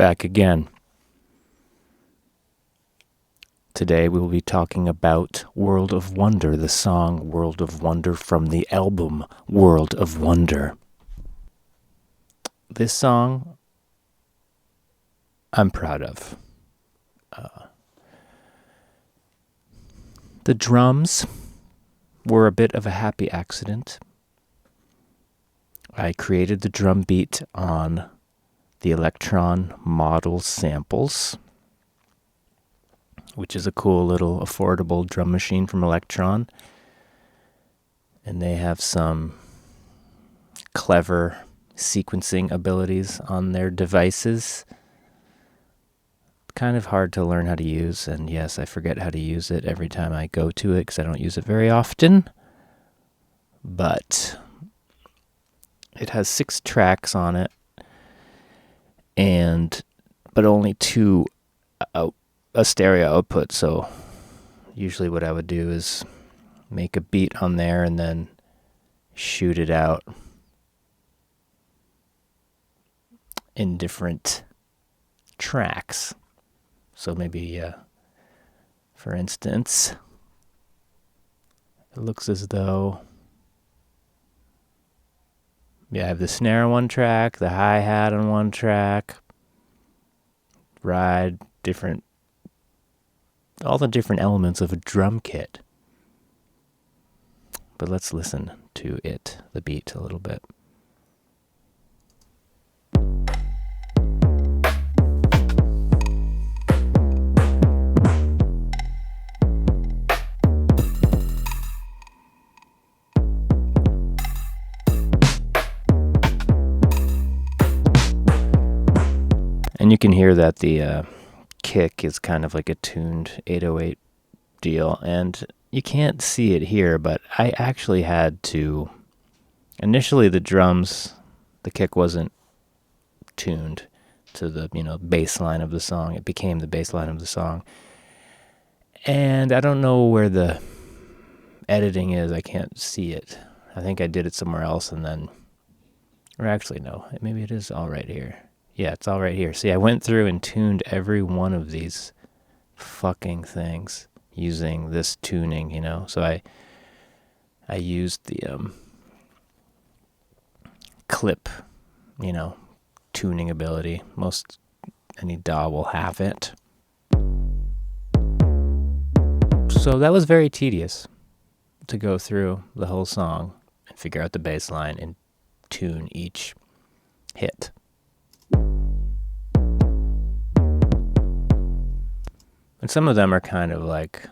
back again. Today we will be talking about World of Wonder, the song World of Wonder from the album World of Wonder. This song I'm proud of. The drums were a bit of a happy accident. I created the drum beat on the Electron model samples, which is a cool little affordable drum machine from Electron. And they have some clever sequencing abilities on their devices. Kind of hard to learn how to use, and yes, I forget how to use it every time I go to it because I don't use it very often. But it has 6 tracks on it, but only 2 a stereo output. So usually what I would do is make a beat on there and then shoot it out in different tracks. So maybe, for instance, it looks as though, I have the snare on one track, the hi-hat on one track, ride, all the different elements of a drum kit. But let's listen to it, the beat, a little bit. And you can hear that the kick is kind of like a tuned 808 deal. And you can't see it here, but I actually had to... Initially, the drums, the kick wasn't tuned to the, bass line of the song. It became the bass line of the song. And I don't know where the editing is. I can't see it. I think I did it somewhere else and then... Or actually, no. Maybe it is all right here. Yeah, it's all right here. See, I went through and tuned every one of these fucking things using this tuning, So I used the clip, tuning ability. Any DAW will have it. So that was very tedious to go through the whole song and figure out the bass line and tune each hit. And some of them are kind of like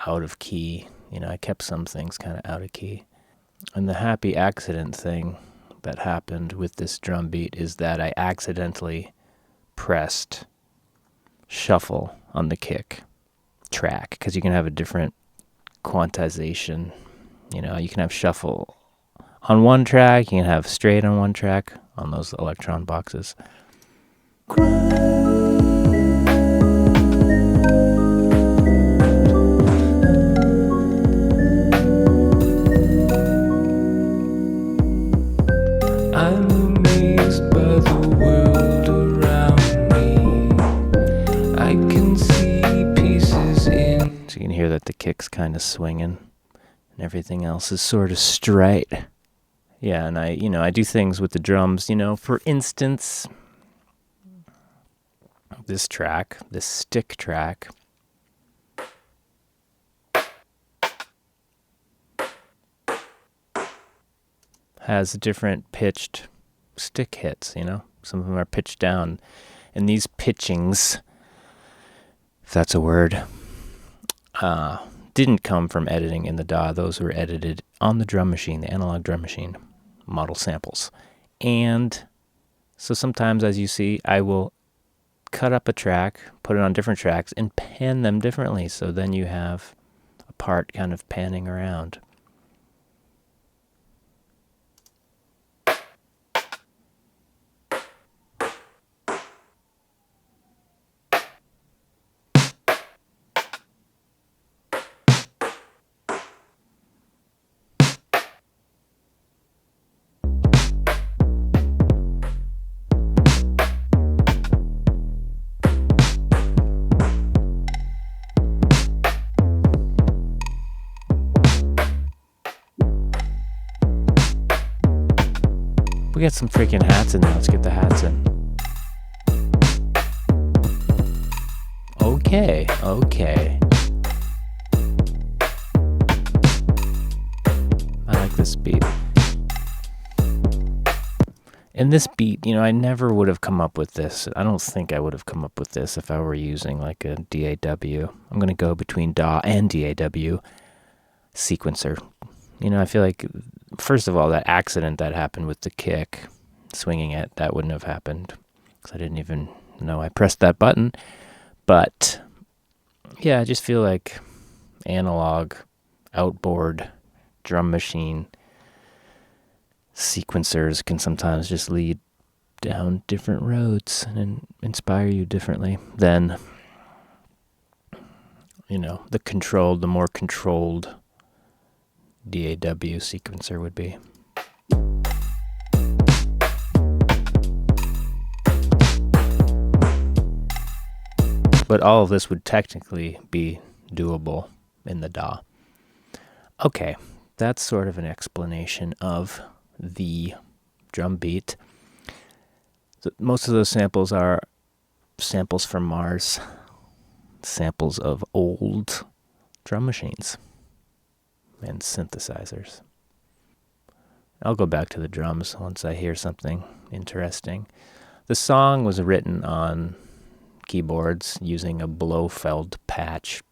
out of key. I kept some things kind of out of key. And the happy accident thing that happened with this drum beat is that I accidentally pressed shuffle on the kick track because you can have a different quantization. You can have shuffle on one track, you can have straight on one track on those Electron boxes. That the kick's kind of swinging and everything else is sort of straight. Yeah, and I do things with the drums, for instance, this stick track, has different pitched stick hits, Some of them are pitched down, and these pitchings, if that's a word, didn't come from editing in the DAW. Those were edited on the drum machine, the analog drum machine model samples. And so sometimes, as you see, I will cut up a track, put it on different tracks, and pan them differently. So then you have a part kind of panning around. We got some freaking hats in there. Let's get the hats in. Okay. I like this beat. And this beat, I never would have come up with this. I don't think I would have come up with this if I were using like a DAW. I'm going to go between DAW and DAW sequencer. I feel like, first of all, that accident that happened with the kick, swinging it, that wouldn't have happened because I didn't even know I pressed that button. But yeah, I just feel like analog, outboard, drum machine sequencers can sometimes just lead down different roads and inspire you differently than, the more controlled DAW sequencer would be. But all of this would technically be doable in the DAW. Okay, that's sort of an explanation of the drum beat. So most of those samples are samples from Mars, samples of old drum machines and synthesizers. I'll go back to the drums once I hear something interesting. The song was written on keyboards using a Blofeld patch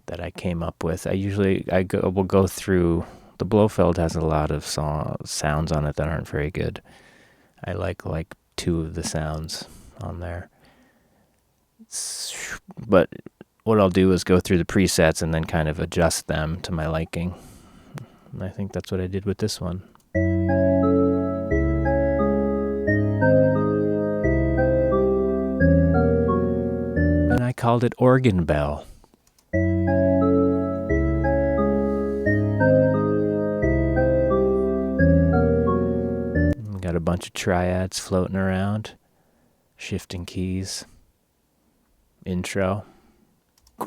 that I came up with. Will go through. The Blofeld has a lot of sounds on it that aren't very good. I like 2 of the sounds on there. But what I'll do is go through the presets and then kind of adjust them to my liking. And I think that's what I did with this one. And I called it Organ Bell. We got a bunch of triads floating around, shifting keys, intro. A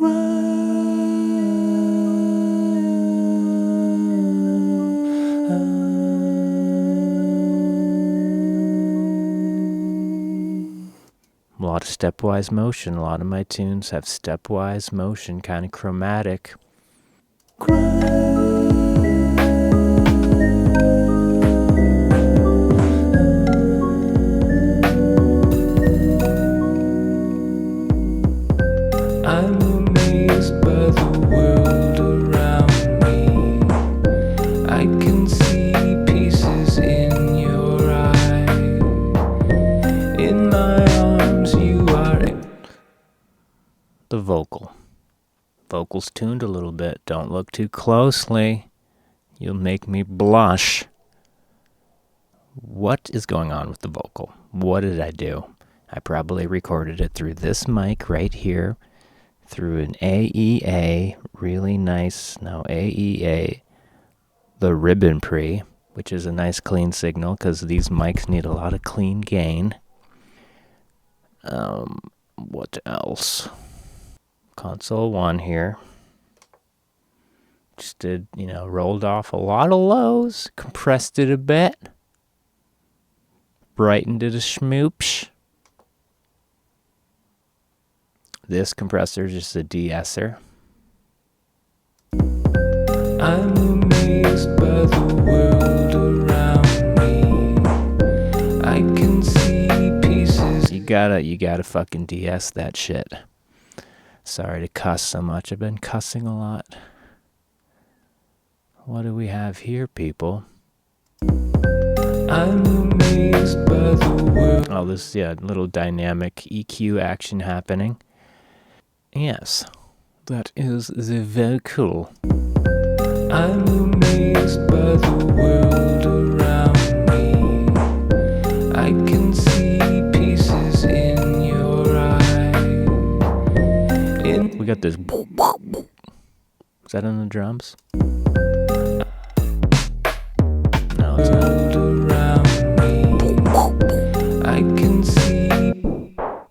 lot of stepwise motion. A lot of my tunes have stepwise motion, kind of chromatic. I'm amazed by the world around me. I can see pieces in your eye. In my arms you are. The vocal. Vocal's tuned a little bit. Don't look too closely. You'll make me blush. What is going on with the vocal? What did I do? I probably recorded it through this mic right here, through an AEA, really nice, AEA, the ribbon pre, which is a nice clean signal because these mics need a lot of clean gain. What else? Console 1 here. Just did, rolled off a lot of lows, compressed it a bit, brightened it a schmoopsh. This compressor is just a de-esser. I'm amazed by the world around me. I can see pieces. You gotta fucking de-ess that shit. Sorry to cuss so much. I've been cussing a lot. What do we have here, people? I'm amazed by the world. Oh, this little dynamic EQ action happening. Yes, that is the vocal. I'm amazed by the world around me. I can see pieces in your eye. We got this. Is that on the drums? No, it's not. I can see.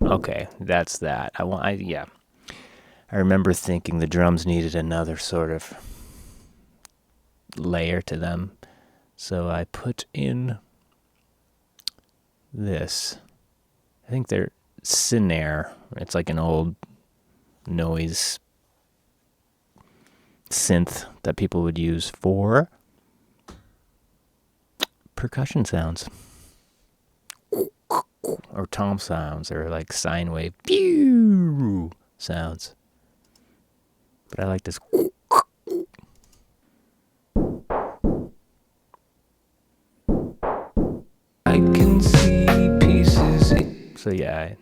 Okay, that's that. I remember thinking the drums needed another sort of layer to them. So I put in this. I think they're Snare. It's like an old noise synth that people would use for percussion sounds. Or tom sounds, or like sine wave pew sounds. But I like this. I can see pieces. So yeah.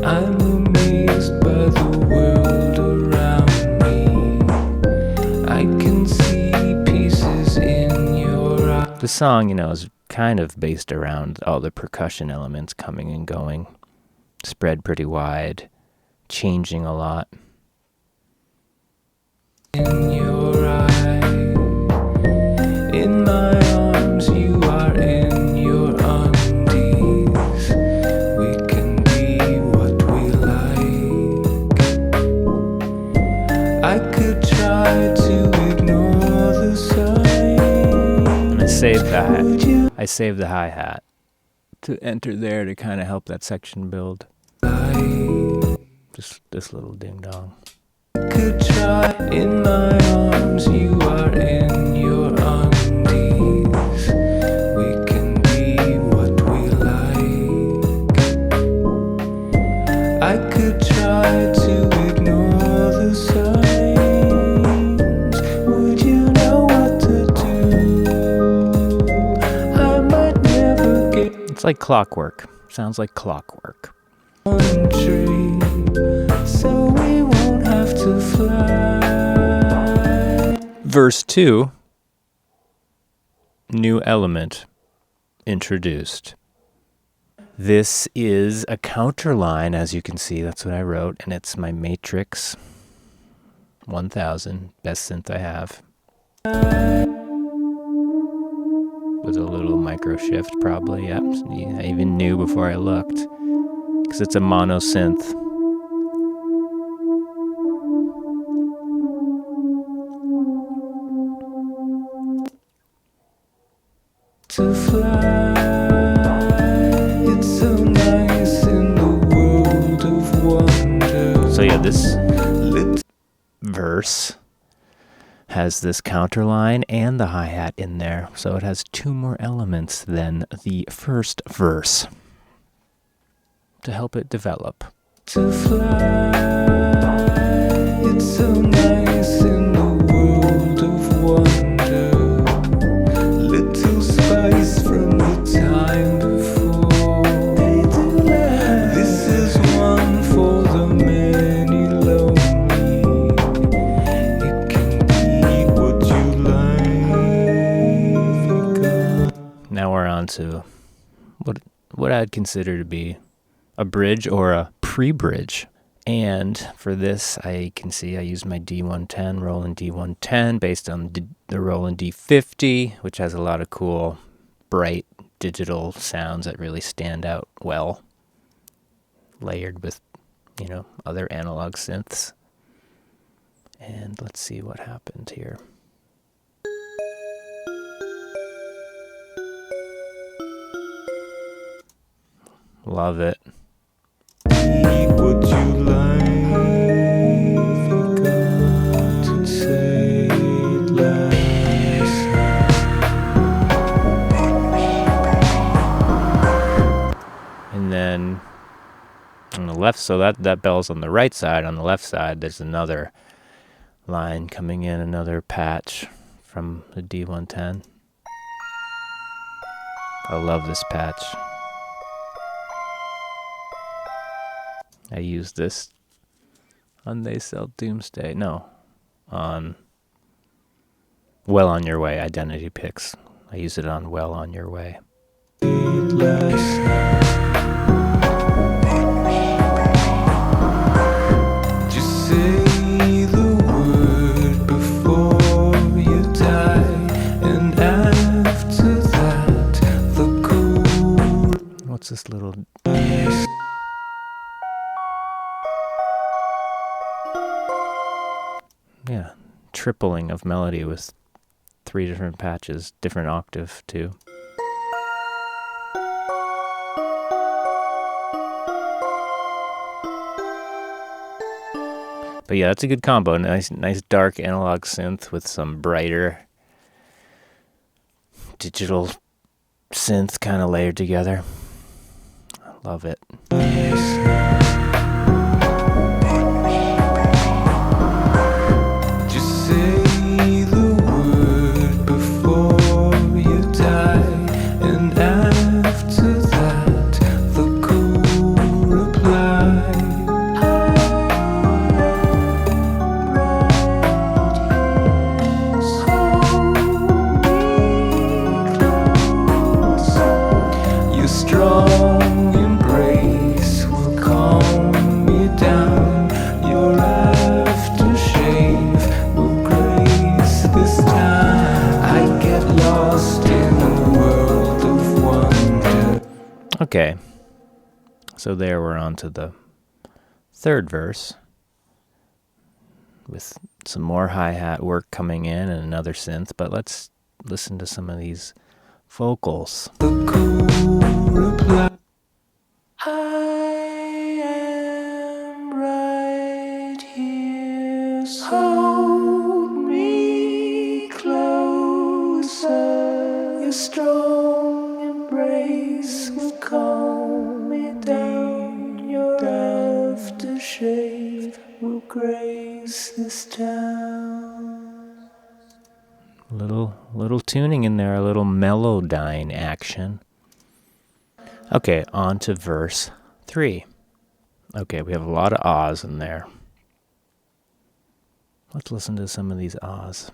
I'm amazed by the world around me. I can see pieces in your eyes. The song, is kind of based around all the percussion elements coming and going, spread pretty wide, changing a lot. In your eye, in my arms, you are in your undies. We can be what we like. I could try to ignore the sign. I saved the hi-hat to enter there to kind of help that section build. Just this little ding-dong. Could try in my arms, you are in your undies. We can be what we like. I could try to ignore the signs. Would you know what to do? I might never get. It's like clockwork. Sounds like clockwork. Tree, so we won't have to fly. Verse 2, new element introduced. This is a counter line, as you can see. That's what I wrote, and it's my Matrix 1000, best synth I have. With a little micro shift, probably. Yep, I even knew before I looked. Because it's a mono synth. To fly, it's so nice in the world of wonder. So yeah, this verse has this counter line and the hi-hat in there. So it has two more elements than the first verse to help it develop. To fly, it's so nice in the world of wonder. Little spice from the time before. This is one for the many lonely. It can be what you like. Now we're on to what I'd consider to be a bridge or a pre-bridge. And for this, I can see I used my D110, Roland D110, based on the Roland D50, which has a lot of cool, bright digital sounds that really stand out well, layered with, other analog synths. And let's see what happened here. Love it. Would you like to say last? And then on the left, so that bell's on the right side. On the left side, there's another line coming in, another patch from the D110. I love this patch. I used this on They Sell Doomsday. No, on Well On Your Way, Identity Picks. I use it on Well On Your Way. Just say the word before you die, and after that, the cool. What's this little? tripling of melody with 3 different patches, different octave too. But yeah, that's a good combo. Nice dark analog synth with some brighter digital synth kind of layered together. I love it. Just say the word before you die, and after that, the cool reply. Your strong embrace will calm me down. Your aftershave will grace this time. I get lost in a world of wonder. Okay, so there we're on to the third verse with some more hi-hat work coming in and another synth, but let's listen to some of these vocals. The cool reply. I am right here. Hold me closer. Your strong embrace will calm me down. Your aftershave will grace this town. Little tuning in there, a little melodyne action. Okay, on to verse 3. Okay, we have a lot of ahs in there. Let's listen to some of these ahs.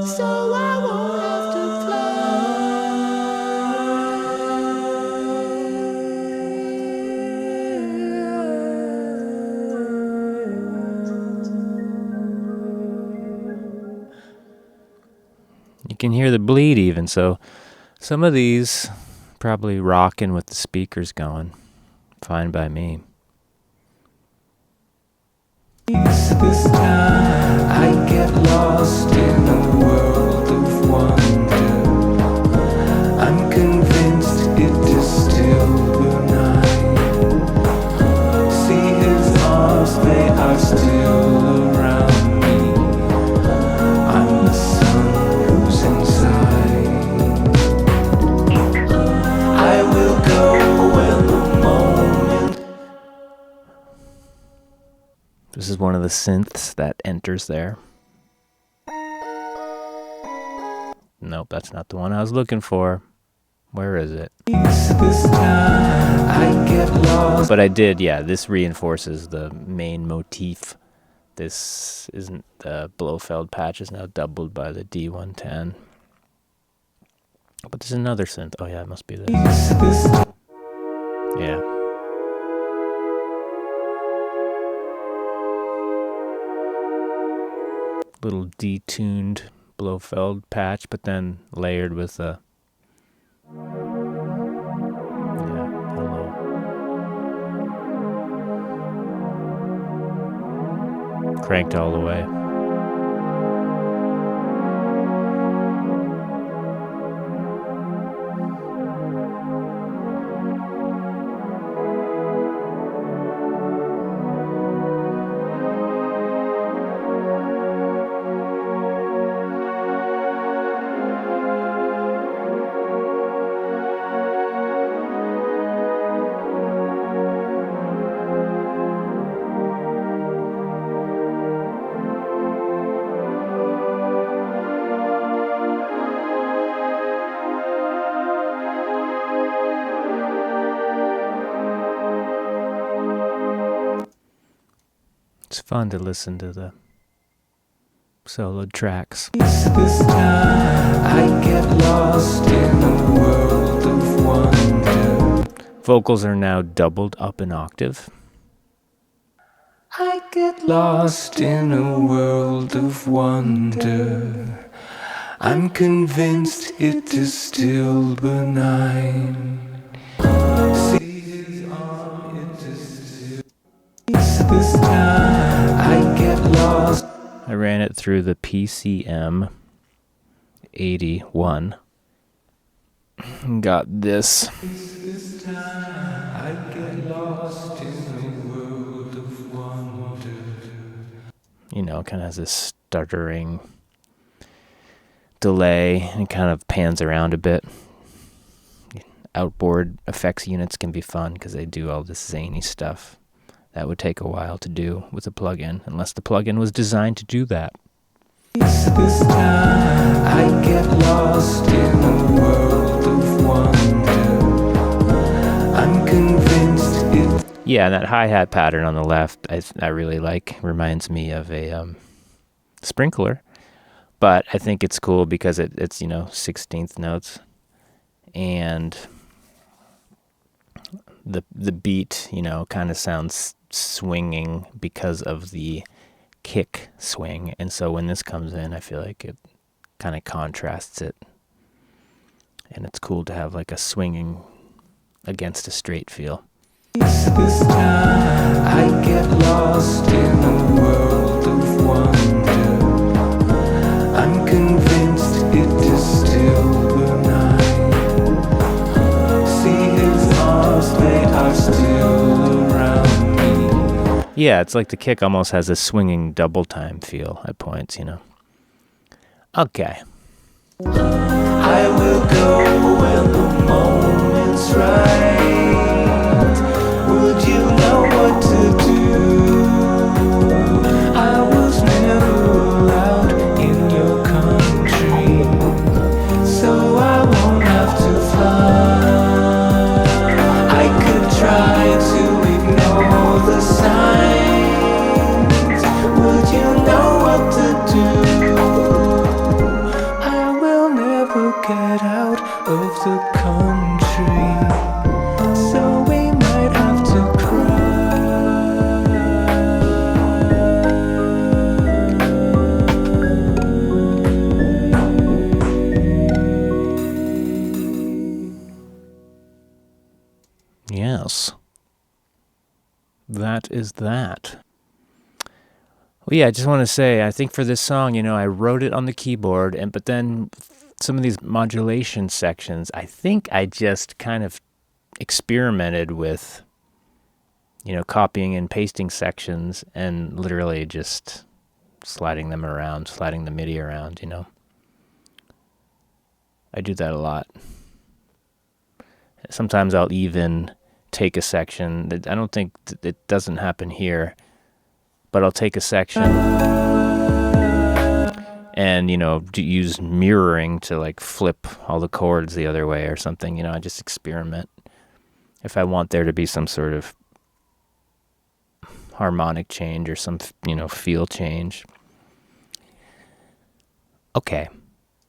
So I won't have to You can hear the bleed even, so some of these probably rocking with the speakers going. Fine by me. This time I get lost in a world of wonder. I'm convinced it is still the night. See his arms, they are still around me. I'm the sun who's inside. I will go when the moment. This is one of the synths that enters there. Nope, that's not the one I was looking for. Where is it? This time I get lost. But I did, yeah, this reinforces the main motif. This isn't the Blofeld patch is now doubled by the D110. But there's another synth. Oh yeah, it must be this. Yeah. Little detuned Blofeld patch, but then layered with a hello. Cranked all the way. fun to listen to the solo tracks. This time I get lost in a world of wonder. Vocals are now doubled up an octave. I get lost in a world of wonder. I'm convinced it is still benign. See his arm, it is still. This time I get lost. I ran it through the PCM 81 and got this. This time I get lost in a world of wonder. You know, kind of has this stuttering delay and kind of pans around a bit. Outboard effects units can be fun because they do all this zany stuff. That would take a while to do with a plugin, unless the plugin was designed to do that. This time I get lost in a world of wonder. I'm convinced it. Yeah, that hi-hat pattern on the left, I really like. Reminds me of a sprinkler. But I think it's cool because it's 16th notes. And the beat, kind of sounds swinging because of the kick swing. And so when this comes in, I feel like it kind of contrasts it. And it's cool to have like a swinging against a straight feel. This time I get lost in a world of wonder. I'm convinced it is still benign. See his arms, they are still around me. Yeah, it's like the kick almost has a swinging double time feel at points, Okay. I will go when the moment's right. Would you know what to do? I was never allowed in your country, so I won't have to fly. I could try to ignore the signs. Would you know what to do? I will never get out of the country, so we might have to cry. Yes. That is that. Well, yeah, I just want to say, I think for this song, I wrote it on the keyboard, but then some of these modulation sections, I think I just kind of experimented with, copying and pasting sections and literally just sliding them around, sliding the MIDI around, I do that a lot. Sometimes I'll even take a section. I don't think it doesn't happen here, but I'll take a section and, use mirroring to like flip all the chords the other way or something. I just experiment. If I want there to be some sort of harmonic change or some, feel change. Okay.